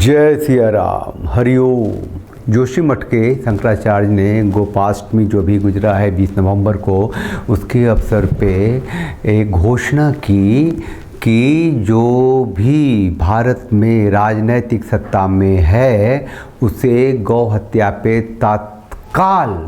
जय सिया राम, हरिओम। जोशी मठ के शंकराचार्य ने गोपाष्टमी जो भी गुजरा है 20 नवंबर को, उसके अवसर पे एक घोषणा की कि जो भी भारत में राजनैतिक सत्ता में है उसे गौ हत्या पे तत्काल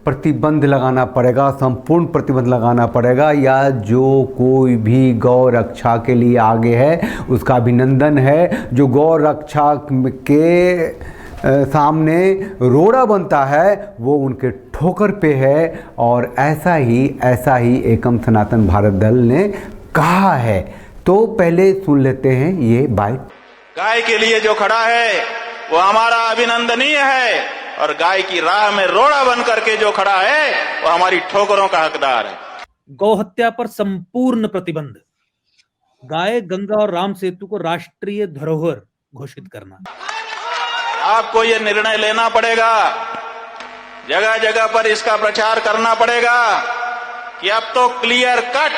प्रतिबंध लगाना पड़ेगा, संपूर्ण प्रतिबंध लगाना पड़ेगा। या जो कोई भी गौ रक्षा के लिए आगे है उसका अभिनंदन है। जो गौ रक्षा के सामने रोड़ा बनता है वो उनके ठोकर पे है। और ऐसा ही एकम सनातन भारत दल ने कहा है। तो पहले सुन लेते हैं ये बाइट। गाय के लिए जो खड़ा है वो हमारा अभिनंदनीय है, और गाय की राह में रोड़ा बन करके जो खड़ा है वो हमारी ठोकरों का हकदार है। गौ हत्या पर संपूर्ण प्रतिबंध, गाय, गंगा और राम सेतु को राष्ट्रीय धरोहर घोषित करना। आपको ये निर्णय लेना पड़ेगा, जगह जगह पर इसका प्रचार करना पड़ेगा कि अब तो क्लियर कट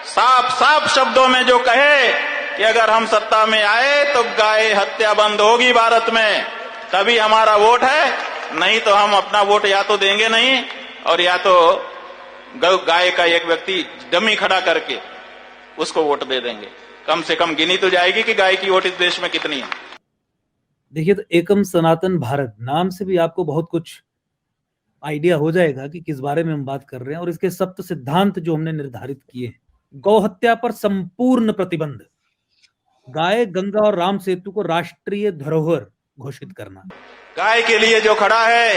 साफ शब्दों में जो कहे कि अगर हम सत्ता में आए तो गाय हत्या बंद होगी भारत में, तभी हमारा वोट है। नहीं तो हम अपना वोट या तो देंगे नहीं, और या तो गाय का एक व्यक्ति डमी खड़ा करके उसको वोट दे देंगे। कम से कम गिनी तो जाएगी कि गाय की वोट इस देश में कितनी है। देखिए, तो एकम सनातन भारत नाम से भी आपको बहुत कुछ आइडिया हो जाएगा कि किस बारे में हम बात कर रहे हैं, और इसके सप्त सिद्धांत जो हमने निर्धारित किए हैं। गौ हत्या पर संपूर्ण प्रतिबंध, गाय, गंगा और राम सेतु को राष्ट्रीय धरोहर घोषित करना। गाय के लिए जो खड़ा है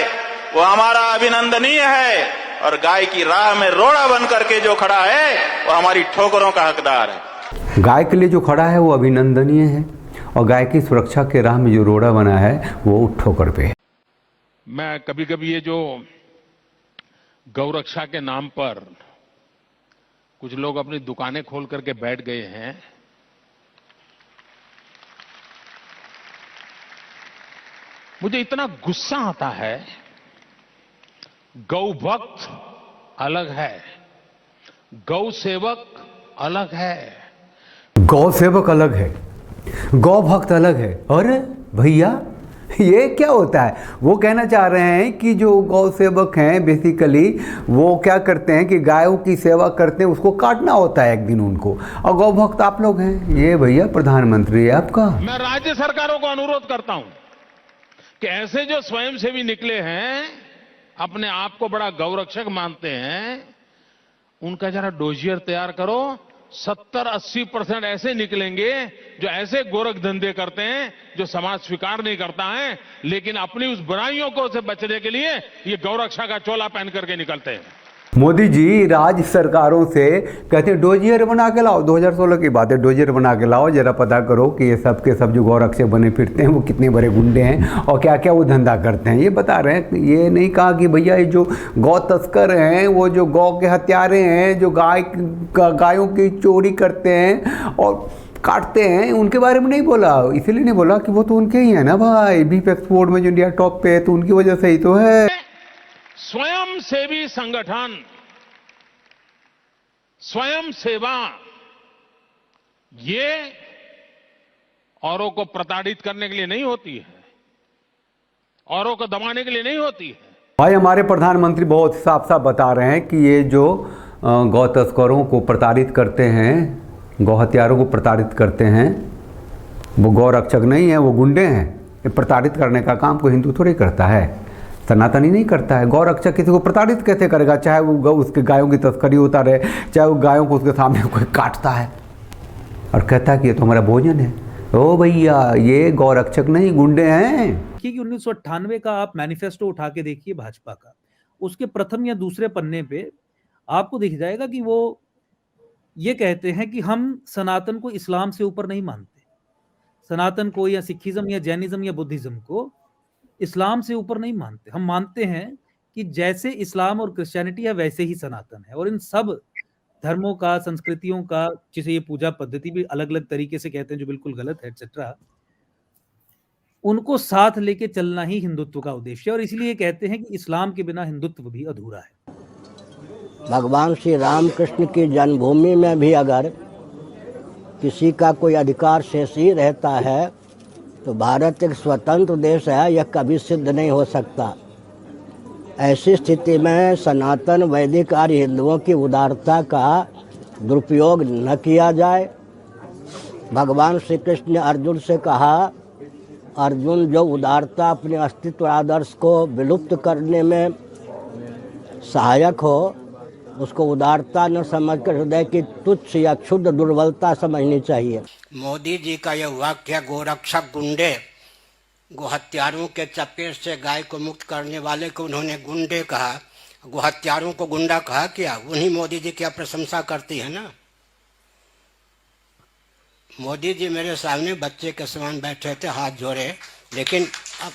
वो हमारा अभिनंदनीय है, और गाय की राह में रोड़ा बन करके जो खड़ा है वो हमारी ठोकरों का हकदार है। गाय के लिए जो खड़ा है वो अभिनंदनीय है, और गाय की सुरक्षा के राह में जो रोड़ा बना है वो ठोकर पे है। मैं कभी कभी ये जो गौरक्षा के नाम पर कुछ लोग अपनी दुकानें खोल करके बैठ गए हैं, मुझे इतना गुस्सा आता है। गौ भक्त अलग है, गौ सेवक अलग है। गौ सेवक अलग है, गौ भक्त अलग है। अरे भैया, ये क्या होता है? वो कहना चाह रहे हैं कि जो गौ सेवक हैं बेसिकली वो क्या करते हैं कि गायों की सेवा करते हैं, उसको काटना होता है एक दिन उनको। और गौ भक्त आप लोग हैं। ये भैया प्रधानमंत्री है आपका। मैं राज्य सरकारों को अनुरोध करता हूं कि ऐसे जो स्वयंसेवी निकले हैं, अपने आप को बड़ा गौरक्षक मानते हैं, उनका जरा डोजियर तैयार करो। 70-80% ऐसे निकलेंगे जो ऐसे गोरख धंधे करते हैं जो समाज स्वीकार नहीं करता है, लेकिन अपनी उस बुराइयों को से बचने के लिए ये गौरक्षा का चोला पहन करके निकलते हैं। मोदी जी राज्य सरकारों से कहते हैं डोजियर बना के लाओ। 2016 की बात है, डोजियर बना के लाओ, जरा पता करो कि ये सब के सब जो गौरक्षक बने फिरते हैं वो कितने बड़े गुंडे हैं और क्या क्या वो धंधा करते हैं, ये बता रहे हैं। ये नहीं कहा कि भैया ये जो गौ तस्कर हैं, वो जो गौ के हत्यारे हैं, जो गायों की चोरी करते हैं और काटते हैं, उनके बारे में नहीं बोला। इसीलिए नहीं बोला कि वो तो उनके ही है ना भाई, बीफ एक्सपोर्ट में जो इंडिया टॉप पे है, तो उनकी वजह से ही तो है। स्वयं सेवी संगठन, स्वयं सेवा, ये औरों को प्रताड़ित करने के लिए नहीं होती है, औरों को दबाने के लिए नहीं होती है। भाई हमारे प्रधानमंत्री बहुत साफ साफ बता रहे हैं कि ये जो गौ तस्करों को प्रताड़ित करते हैं, गौ हत्यारों को प्रताड़ित करते हैं, वो गौ रक्षक नहीं है, वो गुंडे हैं। ये प्रताड़ित करने का काम कोई हिंदू थोड़ी करता है, सनातनी नहीं करता है। गौ रक्षक किसी को प्रताड़ित कैसे करेगा? चाहे वो उसके गायों की तस्करी होता रहे, चाहे वो गायों को उसके सामने कोई काटता है और कहता है कि ये तो हमारा भोजन है। ओ भैया, ये गौ रक्षक नहीं, गुंडे हैं। कि 1998 का आप मैनिफेस्टो उठा के देखिए भाजपा का, उसके प्रथम या दूसरे पन्ने पे आपको दिख जाएगा कि वो ये कहते हैं कि हम सनातन को इस्लाम से ऊपर नहीं मानते, सनातन को या सिखिज्म या जैनिज्म या बुद्धिज्म को इस्लाम से ऊपर नहीं मानते। हम मानते हैं कि जैसे इस्लाम और क्रिश्चियनिटी है वैसे ही सनातन है, और इन सब धर्मों का, संस्कृतियों का, जिसे ये पूजा पद्धति भी अलग अलग तरीके से कहते हैं जो बिल्कुल गलत है एटसेट्रा, उनको साथ लेके चलना ही हिंदुत्व का उद्देश्य है। और इसलिए कहते हैं कि इस्लाम के बिना हिंदुत्व भी अधूरा है। भगवान श्री रामकृष्ण की जन्मभूमि में भी अगर किसी का कोई अधिकार शेष ही रहता है तो भारत एक स्वतंत्र देश है, यह कभी सिद्ध नहीं हो सकता। ऐसी स्थिति में सनातन वैदिक आर्य हिंदुओं की उदारता का दुरुपयोग न किया जाए। भगवान श्री कृष्ण ने अर्जुन से कहा, अर्जुन जो उदारता अपने अस्तित्व आदर्श को विलुप्त करने में सहायक हो उसको उदारता न समझकर हृदय की तुच्छ या क्षुद्र दुर्बलता समझनी चाहिए। मोदी जी का यह वाक्य गोरक्षक गुंडे, गोहत्यारों के चपेट से गाय को मुक्त करने वाले को उन्होंने गुंडे कहा, गोहत्यारों को गुंडा कहा क्या? उन्हीं मोदी जी की प्रशंसा करती है ना। मोदी जी मेरे सामने बच्चे के समान बैठे थे, हाथ जोड़े, लेकिन अब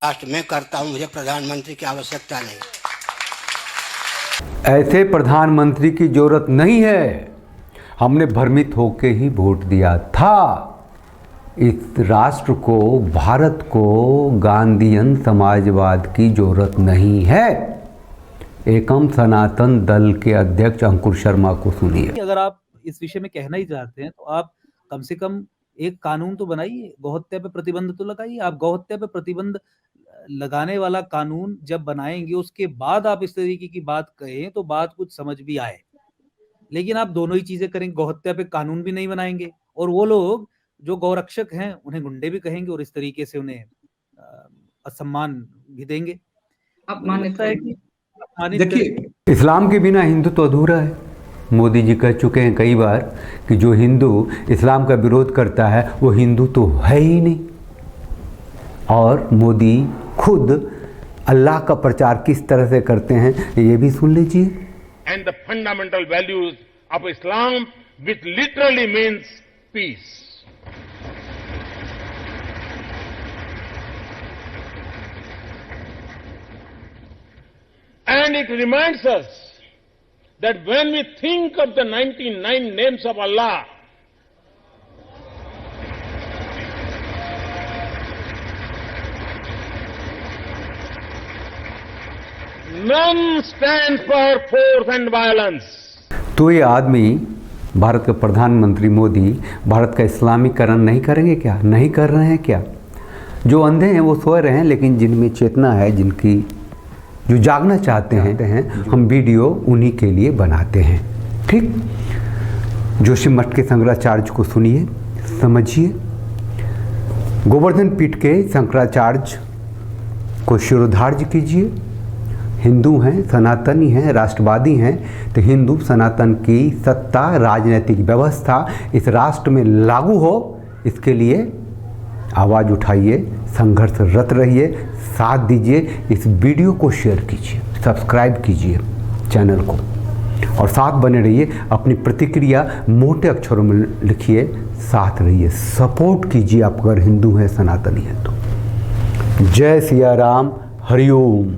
राष्ट्र में करता हूं, मुझे प्रधानमंत्री की आवश्यकता नहीं। ऐसे प्रधानमंत्री की जरूरत नहीं है। हमने भ्रमित होके ही वोट दिया था। इस राष्ट्र को, भारत को गांधीयन समाजवाद की जरूरत नहीं है। एकम सनातन दल के अध्यक्ष अंकुर शर्मा को सुनिए। अगर आप इस विषय में कहना ही चाहते हैं तो आप कम से कम एक कानून तो बनाइए, गौहत्या पे प्रतिबंध तो लगाइए। आप गौहत्या पे प्रतिबंध लगाने वाला कानून जब बनाएंगे उसके बाद आप इस तरीके की बात कहें तो बात कुछ समझ भी आए। लेकिन आप दोनों ही चीजें करेंगे, गौहत्या पे कानून भी नहीं बनाएंगे और वो लोग जो गौरक्षक हैं उन्हें गुंडे भी कहेंगे और इस तरीके से उन्हें असम्मान भी देंगे। देखिए, इस्लाम के बिना हिंदू तो अधूरा है। मोदी जी कह चुके हैं कई बार कि जो हिंदू इस्लाम का विरोध करता है वो हिंदू तो है ही नहीं। और मोदी खुद अल्लाह का प्रचार किस तरह से करते हैं ये भी सुन लीजिए। And the fundamental values of Islam which literally means peace. And it reminds us that when we think of the 99 names of Allah, none stand for force and violence. तो ये आदमी, भारत के प्रधानमंत्री मोदी, भारत का इस्लामीकरण नहीं करेंगे क्या? नहीं कर रहे हैं क्या? जो अंधे हैं वो सो रहे हैं, लेकिन जिनमें चेतना है, जिनकी जो जागना चाहते हैं, हम वीडियो उन्हीं के लिए बनाते हैं। ठीक, जोशीमठ के शंकराचार्य को सुनिए, समझिए। गोवर्धन पीठ के शंकराचार्य को शिरोधार्य कीजिए। हिंदू हैं, सनातनी हैं, राष्ट्रवादी हैं, तो हिंदू सनातन की सत्ता, राजनीतिक व्यवस्था इस राष्ट्र में लागू हो, इसके लिए आवाज़ उठाइए, संघर्षरत रहिए, साथ दीजिए। इस वीडियो को शेयर कीजिए, सब्सक्राइब कीजिए चैनल को और साथ बने रहिए। अपनी प्रतिक्रिया मोटे अक्षरों में लिखिए, साथ रहिए, सपोर्ट कीजिए आप अगर हिंदू हैं, सनातनी हैं तो। जय सिया राम, हरिओम।